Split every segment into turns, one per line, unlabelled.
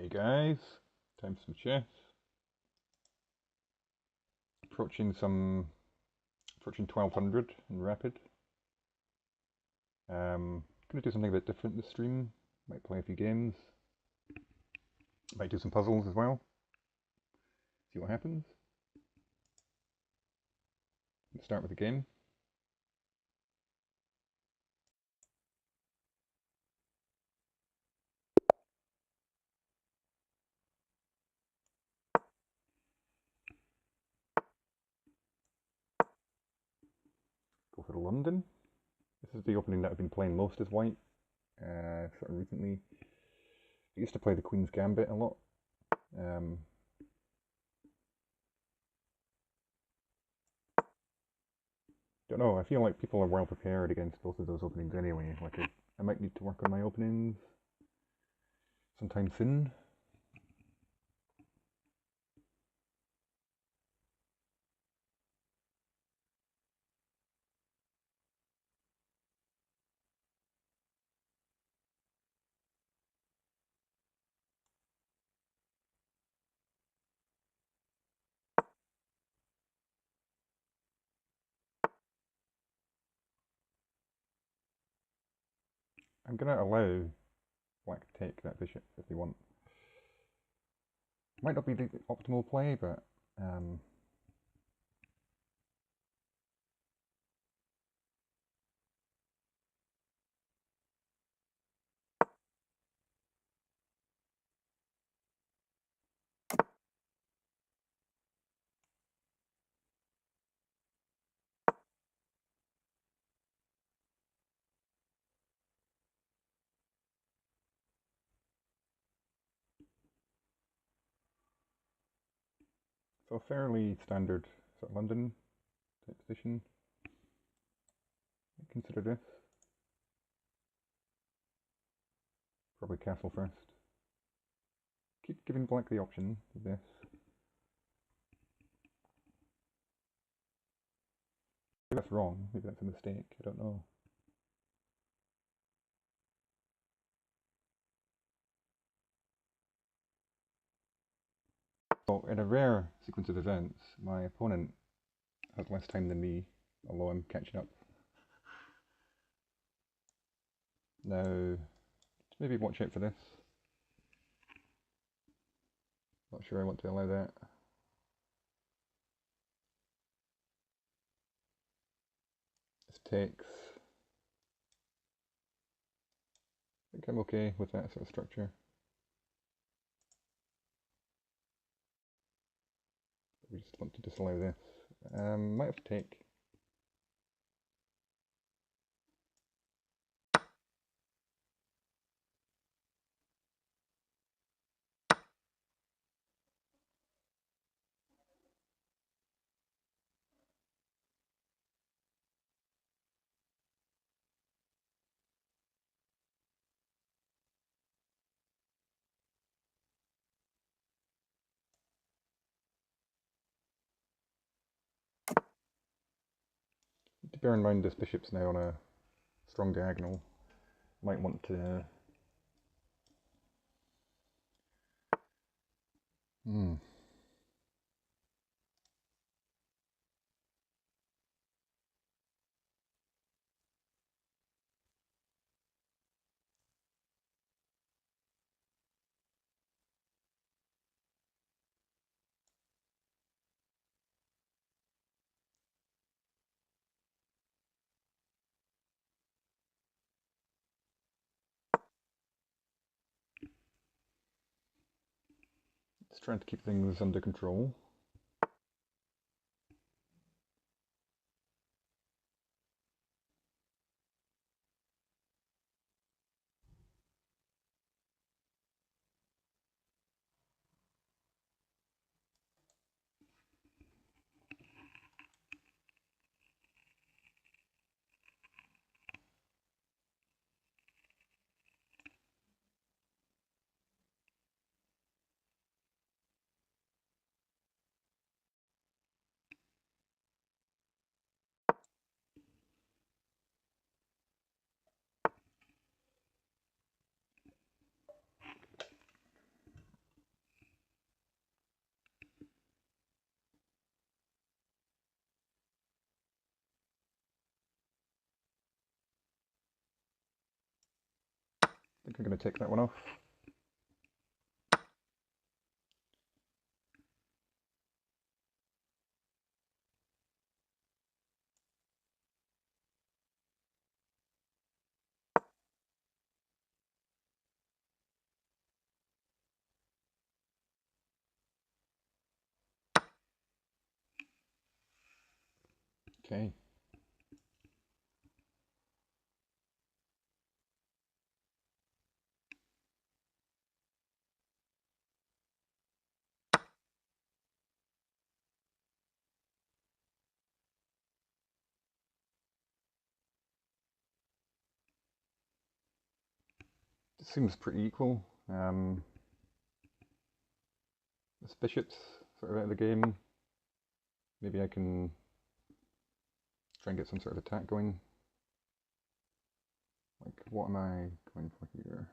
Hey guys, time for some chess. Approaching 1200 in rapid. Gonna do something a bit different this stream. Might play a few games. Might do some puzzles as well. See what happens. Let's start with the game. Go for London. This is the opening that I've been playing most as white. Sort of recently. I used to play the Queen's Gambit a lot. Don't know, I feel like people are well prepared against both of those openings anyway. Like I might need to work on my openings sometime soon. I'm gonna allow black to take that bishop if they want. Might not be the optimal play, but so a fairly standard sort of London type position. Consider this. Probably castle first. Keep giving black the option of this. Maybe that's wrong, maybe that's a mistake, I don't know. So in a rare sequence of events, my opponent has less time than me, although I'm catching up. Now, maybe watch out for this. Not sure I want to allow that. This takes. I think I'm okay with that sort of structure. We just want to disallow this. Might have to take. To bear in mind this bishop's now on a strong diagonal. Might want to. Just trying to keep things under control. think I'm going to take that one off. Okay. It seems pretty equal. This bishop's sort of out of the game. Maybe I can try and get some sort of attack going. Like, what am I going for here?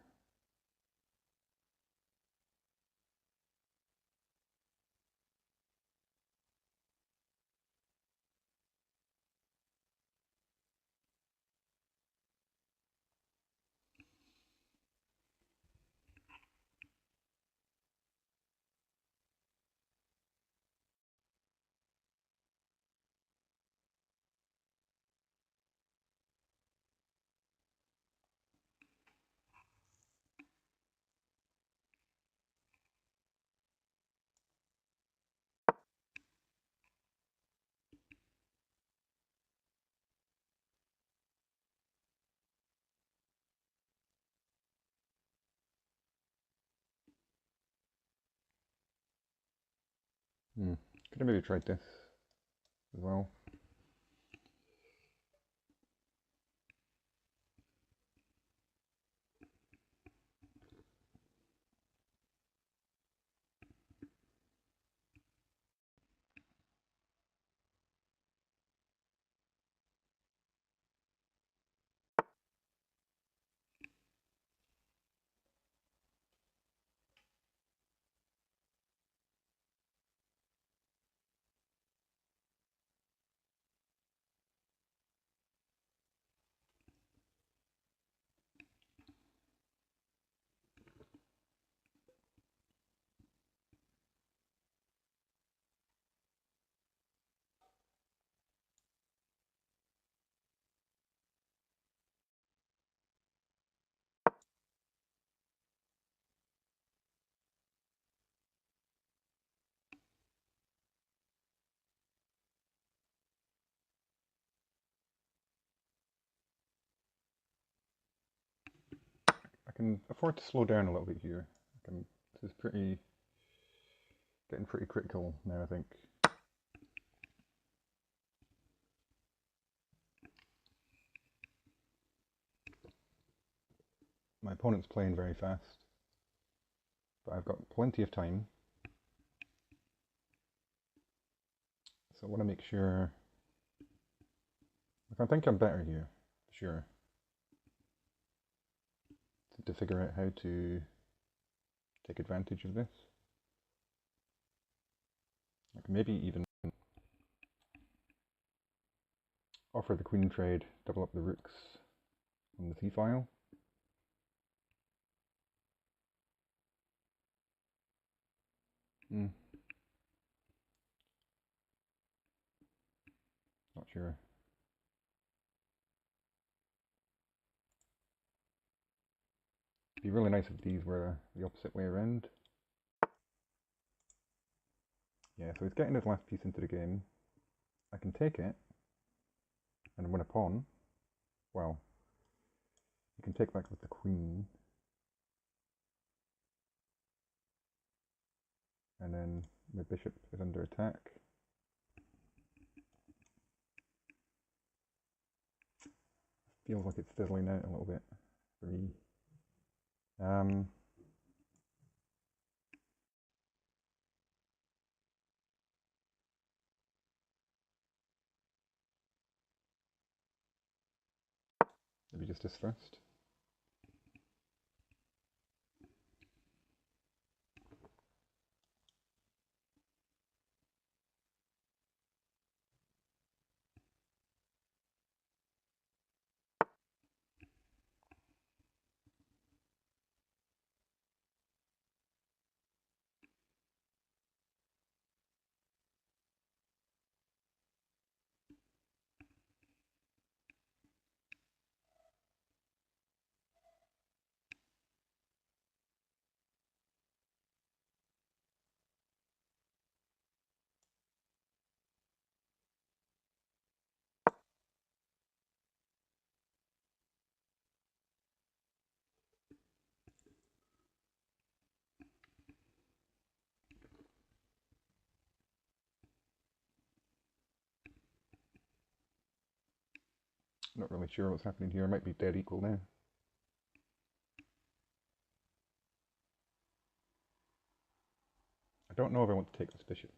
Could have maybe tried this as well. I can afford to slow down a little bit here. This is getting pretty critical now, I think. My opponent's playing very fast, but I've got plenty of time. So I want to make sure. I think I'm better here, sure. To figure out how to take advantage of this. Like maybe even offer the queen trade, double up the rooks on the c-file. Not sure. It'd be really nice if these were the opposite way around. Yeah, so he's getting his last piece into the game. I can take it and win a pawn. Well, you can take back with the queen. And then the bishop is under attack. Feels like it's fizzling out a little bit for me. Maybe just this first. Not really sure what's happening here. It might be dead equal now. I don't know if I want to take this bishop.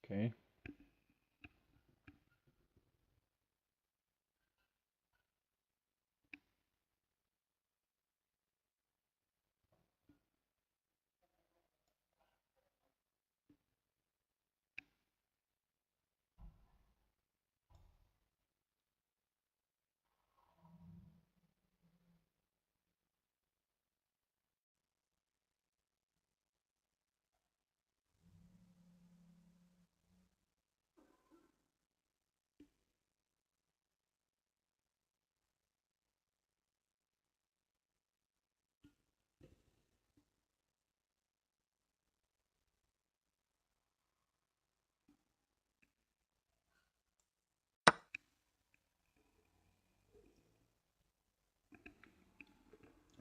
Okay.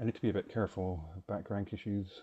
I need to be a bit careful of back rank issues.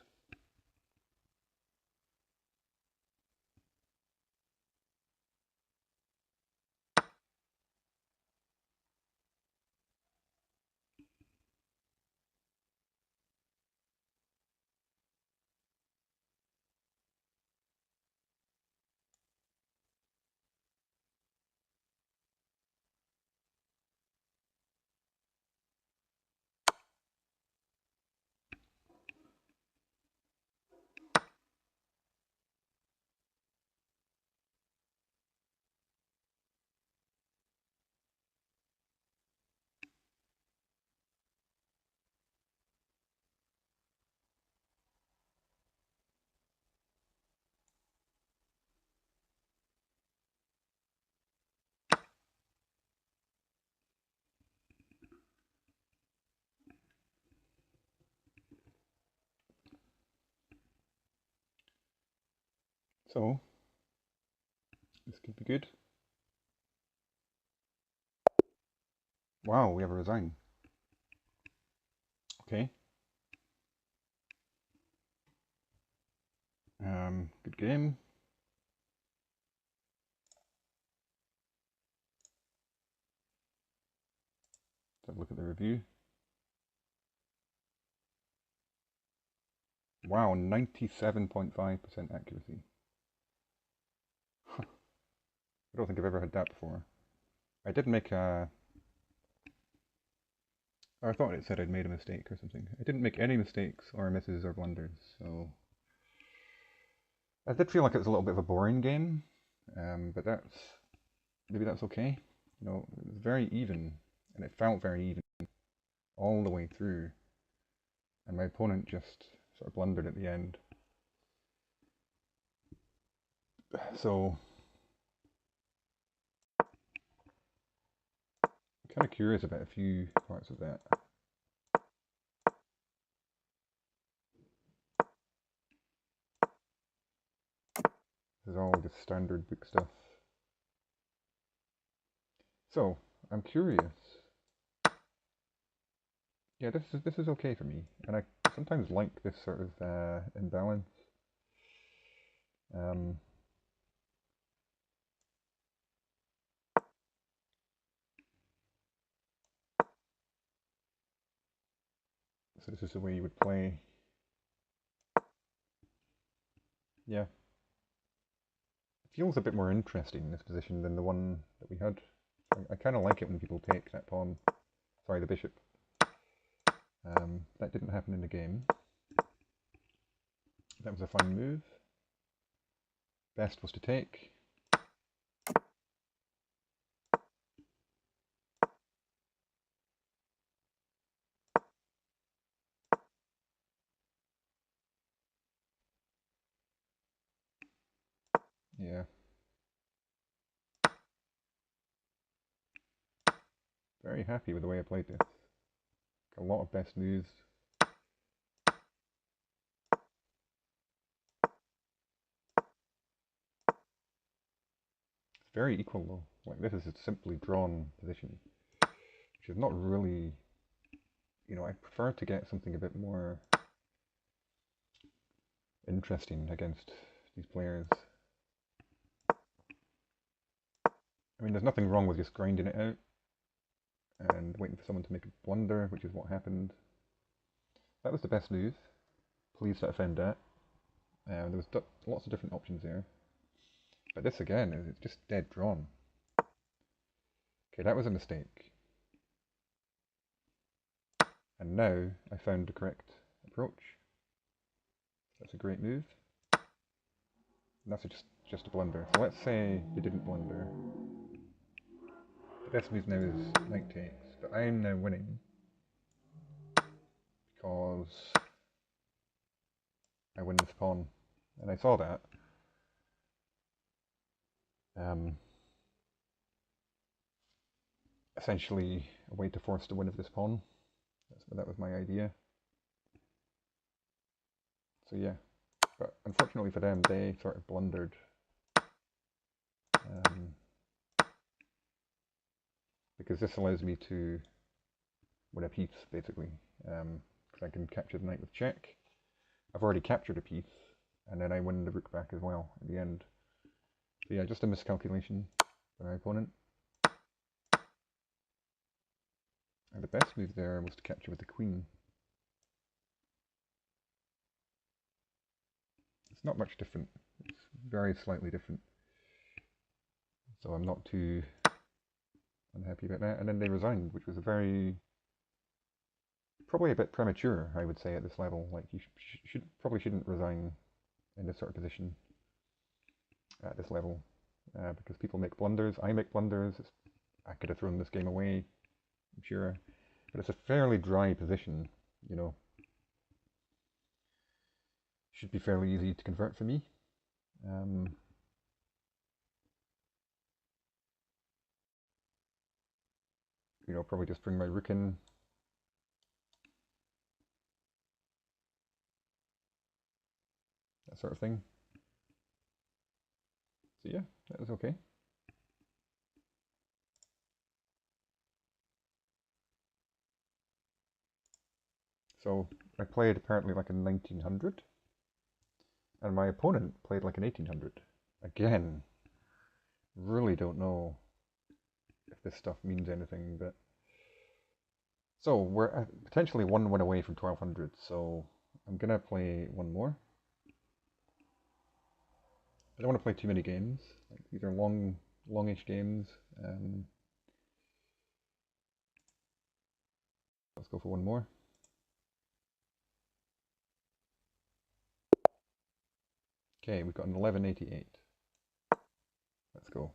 So, this could be good. Wow, we have a resign. Okay. Good game. Let's have a look at the review. Wow, 97.5% accuracy. I don't think I've ever had that before. I did make a... Or I thought it said I'd made a mistake or something. I didn't make any mistakes or misses or blunders, so... I did feel like it was a little bit of a boring game, but maybe that's okay. You know, it was very even, and it felt very even all the way through, and my opponent just sort of blundered at the end. So, I'm kind of curious about a few parts of that. This is all just standard book stuff. So, I'm curious. Yeah, this is okay for me, and I sometimes like this sort of imbalance. So this is the way you would play. Yeah. It feels a bit more interesting in this position than the one that we had. I kind of like it when people take that pawn. Sorry, the bishop. That didn't happen in the game. That was a fine move. Best was to take. Yeah. Very happy with the way I played this. A lot of best moves. It's very equal though. Like this is a simply drawn position, which is not really, I prefer to get something a bit more interesting against these players. I mean, there's nothing wrong with just grinding it out and waiting for someone to make a blunder, which is what happened. That was the best move. Pleased that I found that. There was lots of different options there. But this again, is just dead drawn. Okay, that was a mistake. And now I found the correct approach. That's a great move. And that's just a blunder. So let's say you didn't blunder. The best move now is knight takes, but I'm now winning because I win this pawn. And I saw that. Essentially a way to force the win of this pawn. That was my idea. So yeah, but unfortunately for them, they sort of blundered. Because this allows me to win a piece, basically. Because I can capture the knight with check. I've already captured a piece, and then I win the rook back as well at the end. So yeah, just a miscalculation by my opponent. And the best move there was to capture with the queen. It's not much different. It's very slightly different. So I'm not too unhappy about that. And then they resigned, which was probably a bit premature, I would say, at this level. Like you probably shouldn't resign in this sort of position at this level, because people make blunders. I make blunders. I could have thrown this game away, I'm sure, but it's a fairly dry position. Should be fairly easy to convert for me. Probably just bring my rook in. That sort of thing. So yeah, that was okay. So I played apparently like a 1900, and my opponent played like an 1800. Again, really don't know if this stuff means anything, but so we're potentially one win away from 1200. So I'm gonna play one more. I don't want to play too many games. Like, these are longish games. Let's go for one more. Okay, we've got an 1188. Let's go.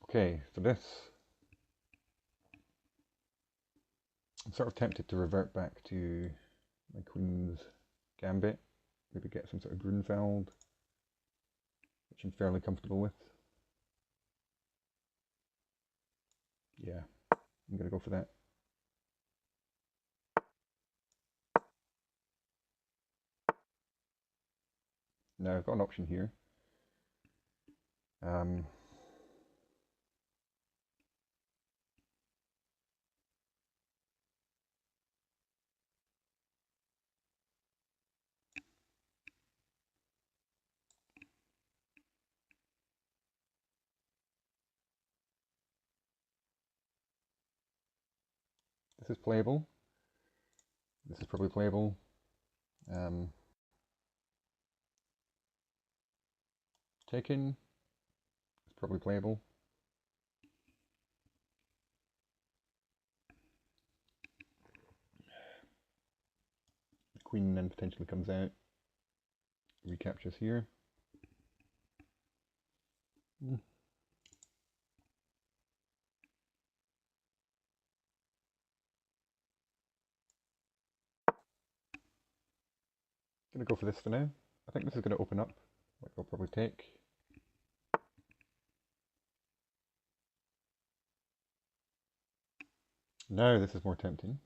Okay, for this, I'm sort of tempted to revert back to my queen's gambit. Maybe get some sort of Grunfeld, which I'm fairly comfortable with. Yeah, I'm going to go for that. Now I've got an option here. This is playable. This is probably playable. Taken is probably playable. The queen then potentially comes out. recaptures here. Gonna go for this for now. I think this is gonna open up, which I'll probably take. Now this is more tempting.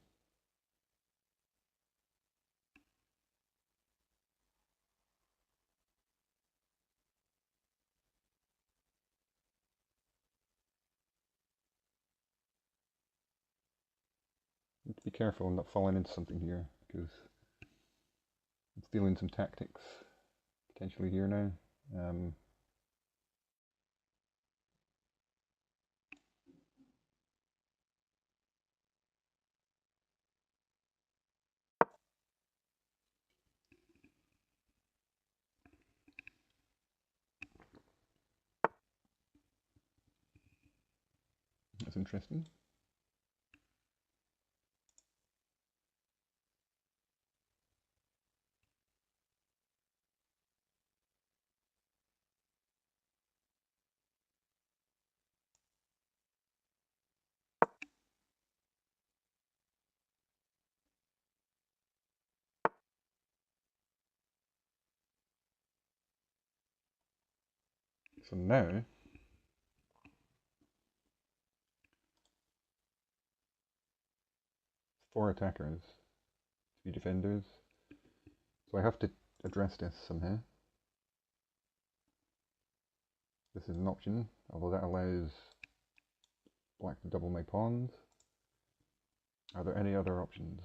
Need to be careful and not falling into something here, because I'm stealing some tactics potentially here now. That's interesting. So now, 4 attackers, 3 defenders. So I have to address this somehow. This is an option, although that allows black to double my pawns. Are there any other options?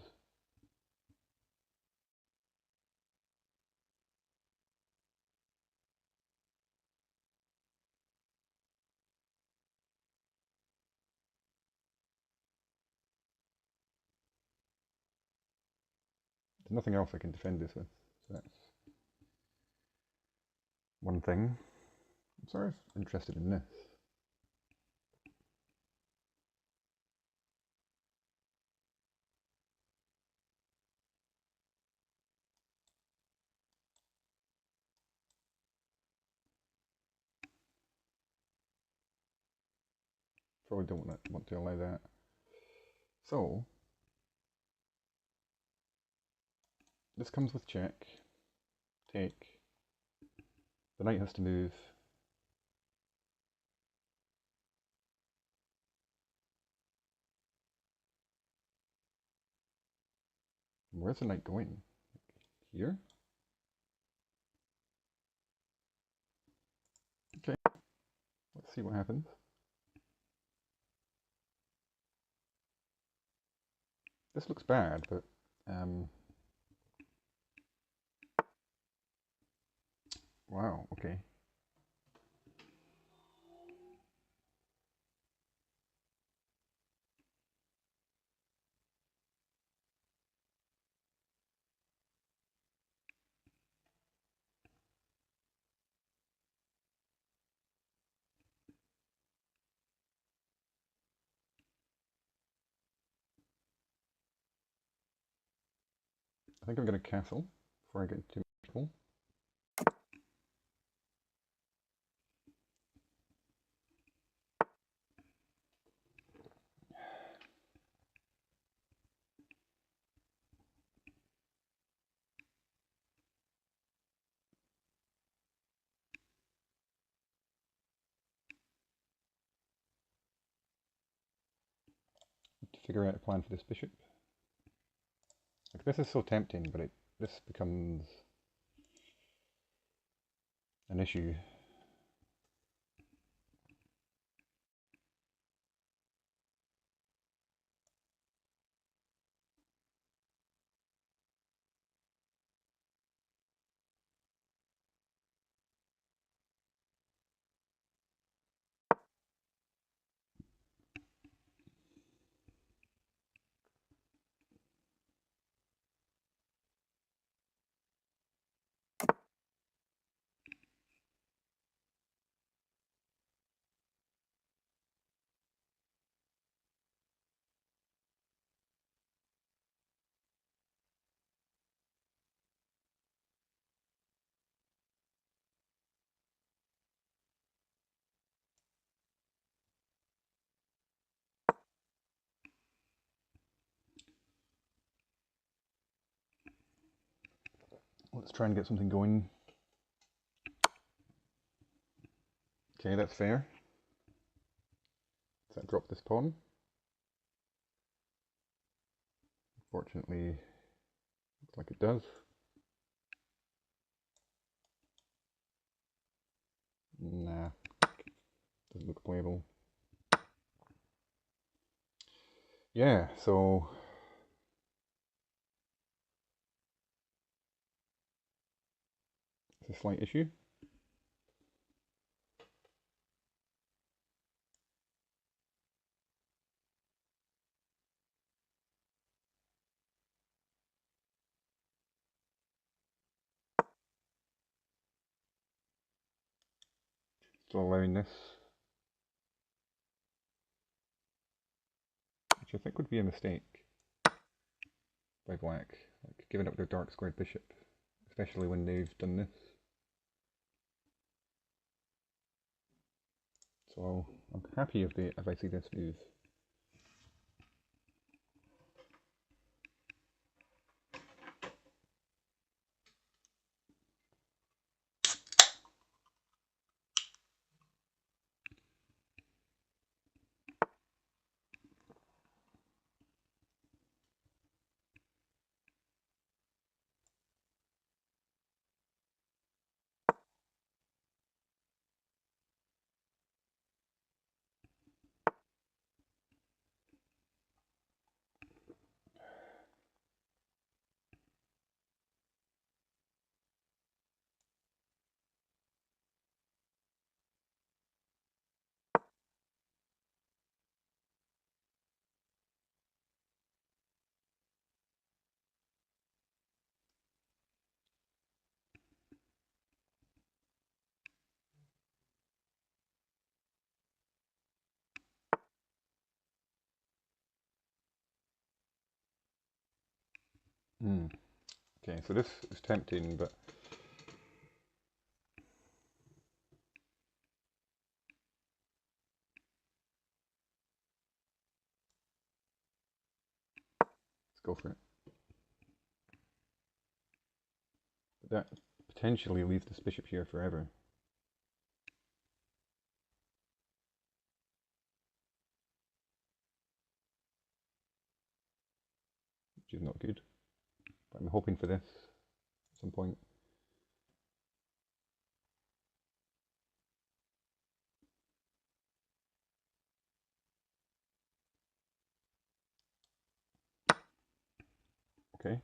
There's nothing else I can defend this with, so that's one thing. I'm sort of interested in this. Probably don't want to allow that. So, this comes with check, take. The knight has to move. Where's the knight going? Here? Okay, let's see what happens. This looks bad, but wow, okay. I think I'm going to castle before I get too comfortable. To figure out a plan for this bishop. Like, this is so tempting, but this becomes an issue. let's try and get something going. Okay, that's fair. Does that drop this pawn? Fortunately, looks like it does. Nah, doesn't look playable. Yeah, so it's a slight issue. Still allowing this, which I think would be a mistake by black, like giving up their dark squared bishop, especially when they've done this. So I'm happy if I see this move. Okay, so this is tempting, but let's go for it. But that potentially leaves this bishop here forever. Which is not good. But I'm hoping for this at some point. Okay.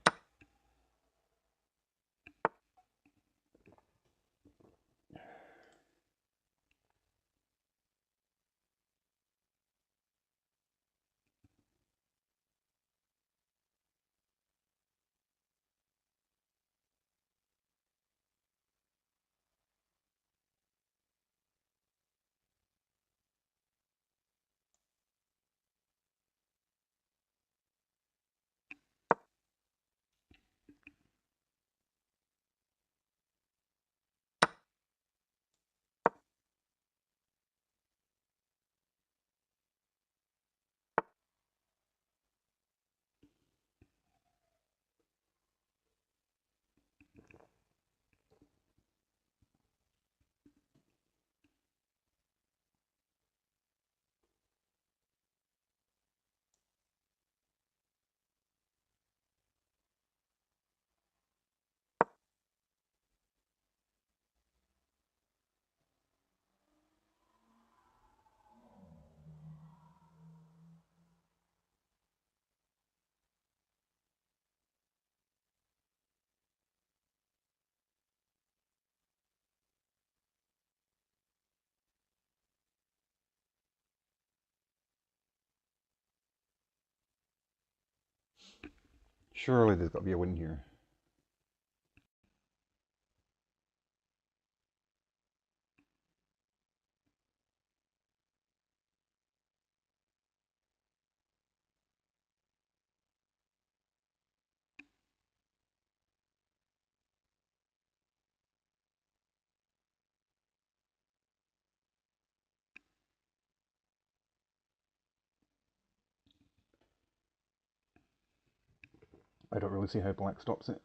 Surely there's got to be a win here. I don't really see how black stops it.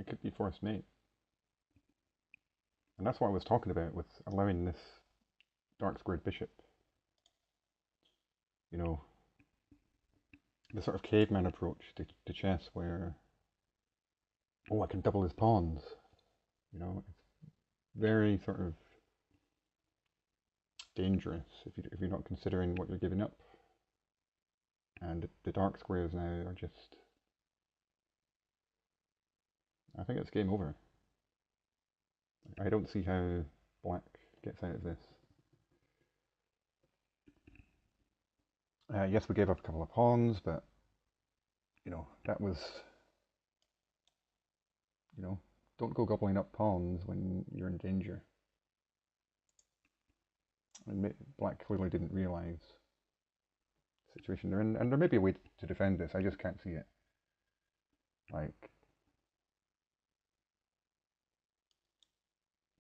it could be forced mate. And that's what I was talking about with allowing this dark squared bishop. You know, the sort of caveman approach to chess where, oh, I can double his pawns. You know, it's very sort of dangerous if you're not considering what you're giving up. And the dark squares now are just, I think it's game over. I don't see how black gets out of this. Yes, we gave up a couple of pawns, but, you know, that was, you know, don't go gobbling up pawns when you're in danger. And black clearly didn't realise the situation they're in, and there may be a way to defend this, I just can't see it. Like,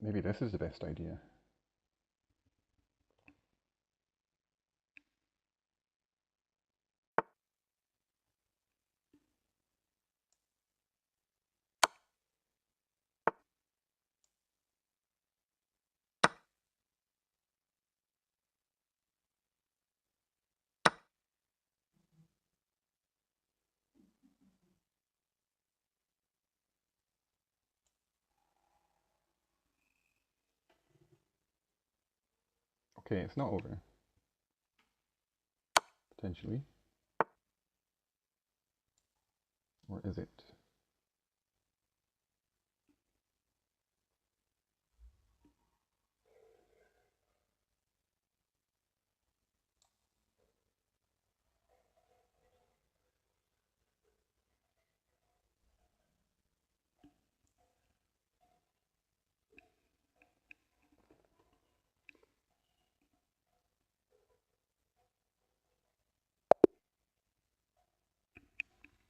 maybe this is the best idea. Okay, it's not over. Potentially. Or is it?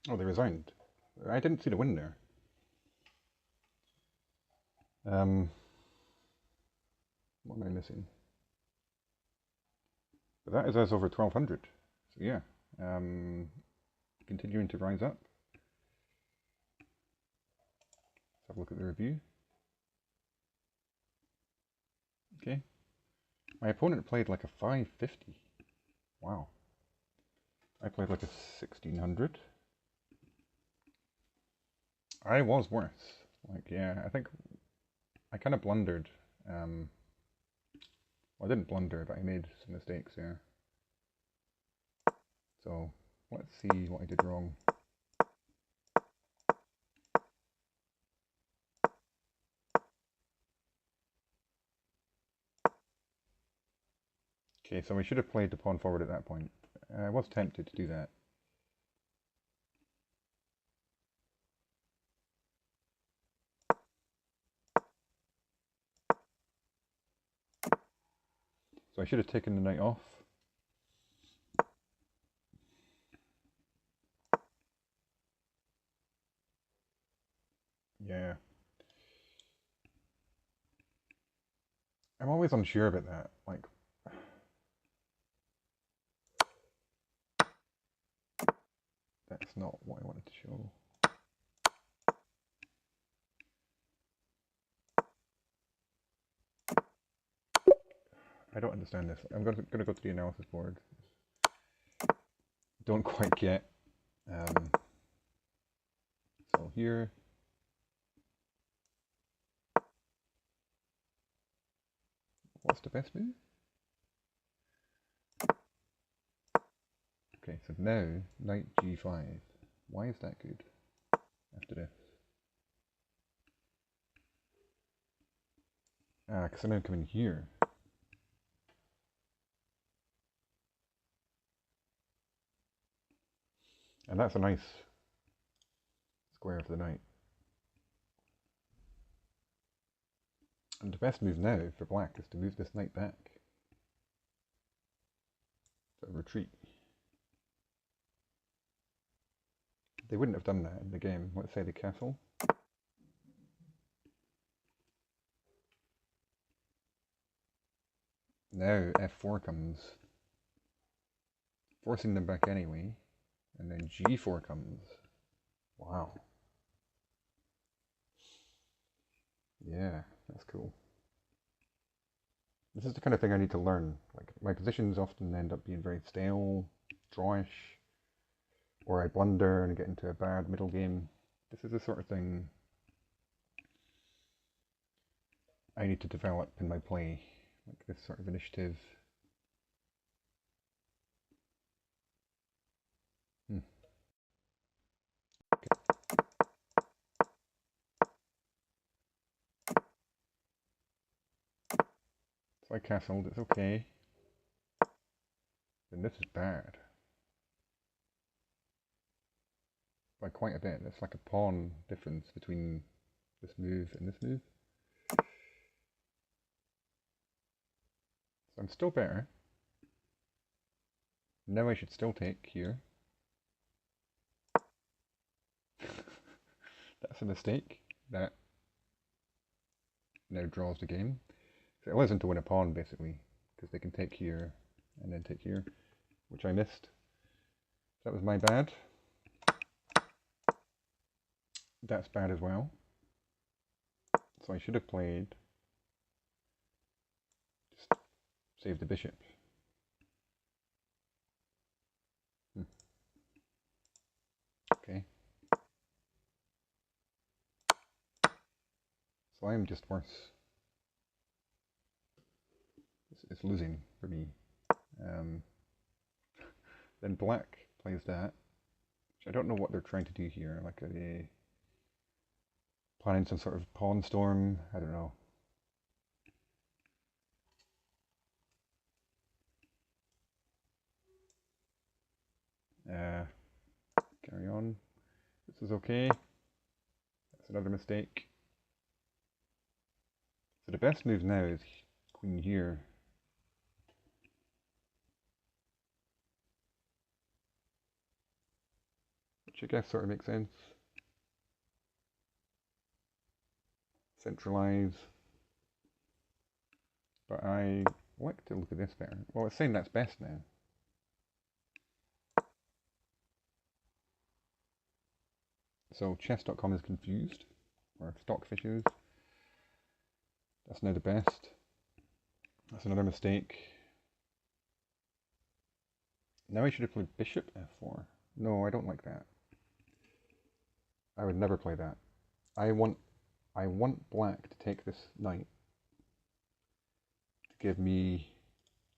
Oh, they resigned. I didn't see the win there. What am I missing? But that is us over 1200. So yeah, continuing to rise up. Let's have a look at the review. Okay. My opponent played like a 550. Wow. I played like a 1600. I was worse. Like, yeah, I think I kind of blundered. Well, I didn't blunder, but I made some mistakes there. So let's see what I did wrong. Okay, so we should have played the pawn forward at that point. I was tempted to do that. So I should have taken the knight off. Yeah. I'm always unsure about that. Like, that's not what I wanted to show. I don't understand this. I'm going to go to the analysis board. Don't quite get. So here. What's the best move? Okay, so now knight g5. Why is that good after this? Ah, because I'm now coming here. And that's a nice square for the knight. And the best move now for black is to move this knight back. So retreat. They wouldn't have done that in the game. Let's say the castle. Now f4 comes, forcing them back anyway, and then g4 comes. Wow. Yeah, that's cool. This is the kind of thing I need to learn. Like, my positions often end up being very stale, drawish, or I blunder and get into a bad middle game. This is the sort of thing I need to develop in my play, like this sort of initiative. Hmm. So I castled, it's okay. And this is bad. By quite a bit. It's like a pawn difference between this move and this move. So I'm still better. Now I should still take here. That's a mistake. That now draws the game. So it allows them to win a pawn, basically, because they can take here and then take here, which I missed. That was my bad. That's bad as well. So I should have played... Just save the bishop. Okay. So I am just worse. It's losing for me. Then black plays that, which I don't know what they're trying to do here. Like, are they planning some sort of pawn storm? I don't know. Carry on. This is okay. That's another mistake. So the best move now is queen here. Which I guess sort of makes sense. Centralize. But I like to look at this better. Well, it's saying that's best now. So chess.com is confused, or Stockfishes. That's now the best. That's another mistake. Now I should have played bishop f4. No, I don't like that. I would never play that. I want black to take this knight to give me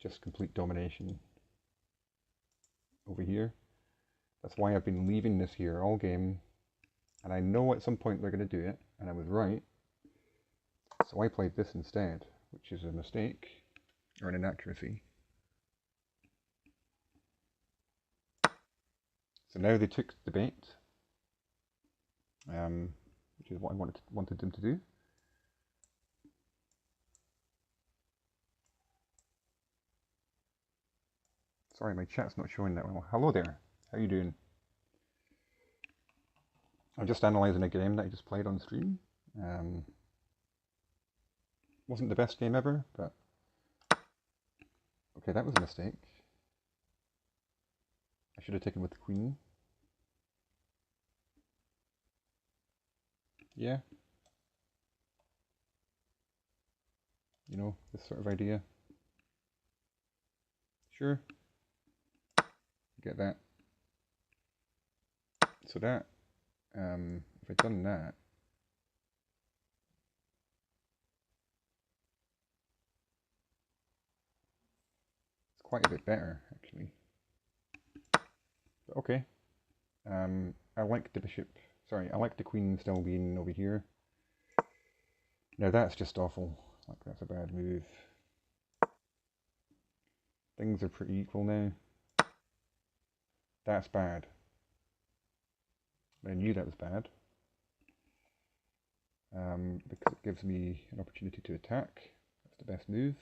just complete domination over here. That's why I've been leaving this here all game, and I know at some point they're going to do it, and I was right. So I played this instead, which is a mistake, or an inaccuracy. So now they took the bait, which is what I wanted them to do. Sorry, my chat's not showing that well. Hello there, how you doing? I'm just analysing a game that I just played on stream. Wasn't the best game ever, but... Okay, that was a mistake. I should have taken with the queen. Yeah. You know, this sort of idea. Sure. Get that. So that, if I'd done that, it's quite a bit better, actually. But okay. I like the bishop. Sorry, I like the queen still being over here. Now that's just awful. Like, that's a bad move. Things are pretty equal now. That's bad. I knew that was bad. Because it gives me an opportunity to attack. That's the best move.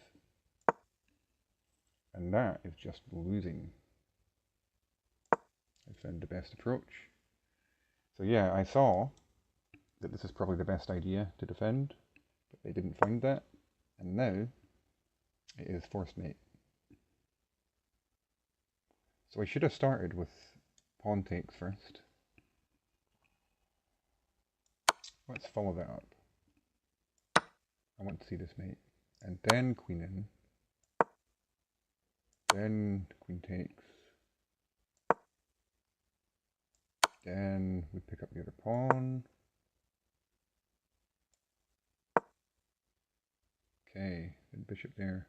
And that is just losing. I found the best approach. So yeah, I saw that this is probably the best idea to defend, but they didn't find that. And now it is forced mate. So I should have started with pawn takes first. Let's follow that up. I want to see this mate. And then queen in. Then queen takes. Then we pick up the other pawn. Okay, then bishop there.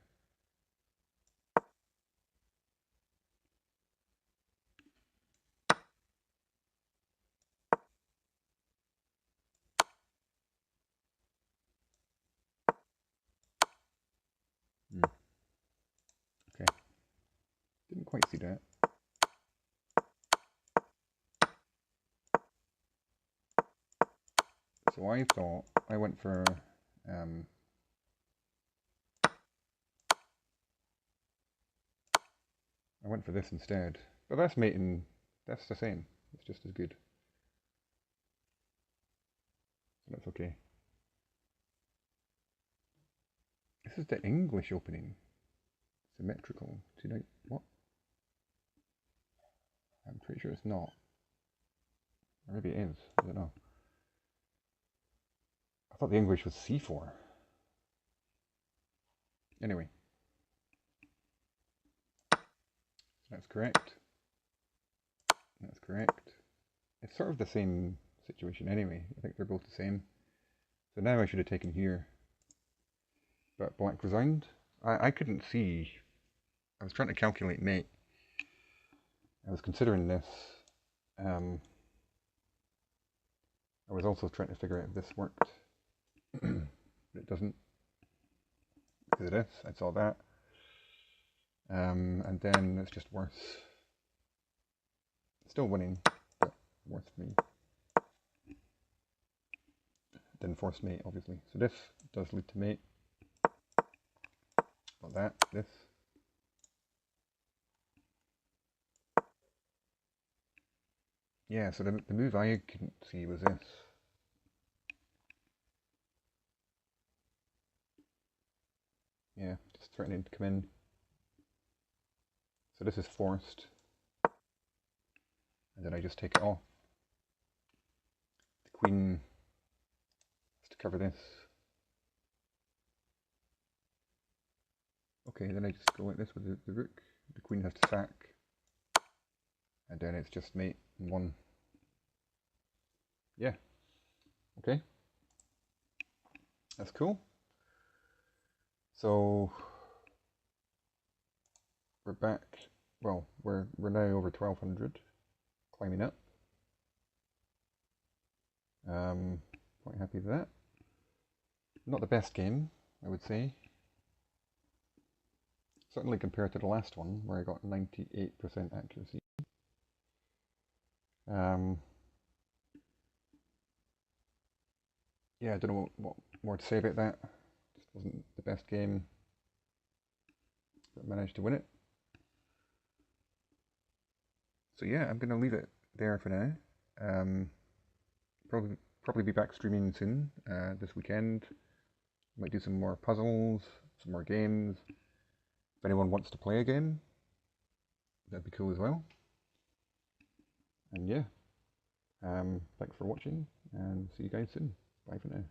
Okay, didn't quite see that. So I thought I went for this instead, but that's mating. That's the same. It's just as good. So that's okay. This is the English opening. Symmetrical. What? I'm pretty sure it's not. Or maybe it is. I don't know. I thought the English was C4. Anyway. That's correct. That's correct. It's sort of the same situation anyway. I think they're both the same. So now I should have taken here. But black resigned. I couldn't see. I was trying to calculate mate. I was considering this. I was also trying to figure out if this worked. But it doesn't. Because of this, I saw that. And then it's just worse. Still winning, but worse for me. Then forced mate, obviously. So this does lead to mate. Not that, this. Yeah, so the move I couldn't see was this. Yeah, just threatening to come in. So this is forced. And then I just take it off. The queen has to cover this. Okay, then I just go like this with the rook. The queen has to sack. And then it's just mate and one. Yeah. Okay. That's cool. So we're back. Well, we're now over 1200, climbing up. Quite happy with that. Not the best game, I would say. Certainly compared to the last one, where I got 98% accuracy. Yeah, I don't know what more to say about that. Just wasn't the best game, but managed to win it. So yeah, I'm going to leave it there for now. Probably be back streaming soon, this weekend. Might do some more puzzles, some more games. If anyone wants to play a game, that'd be cool as well. And yeah, thanks for watching, and see you guys soon. Bye for now.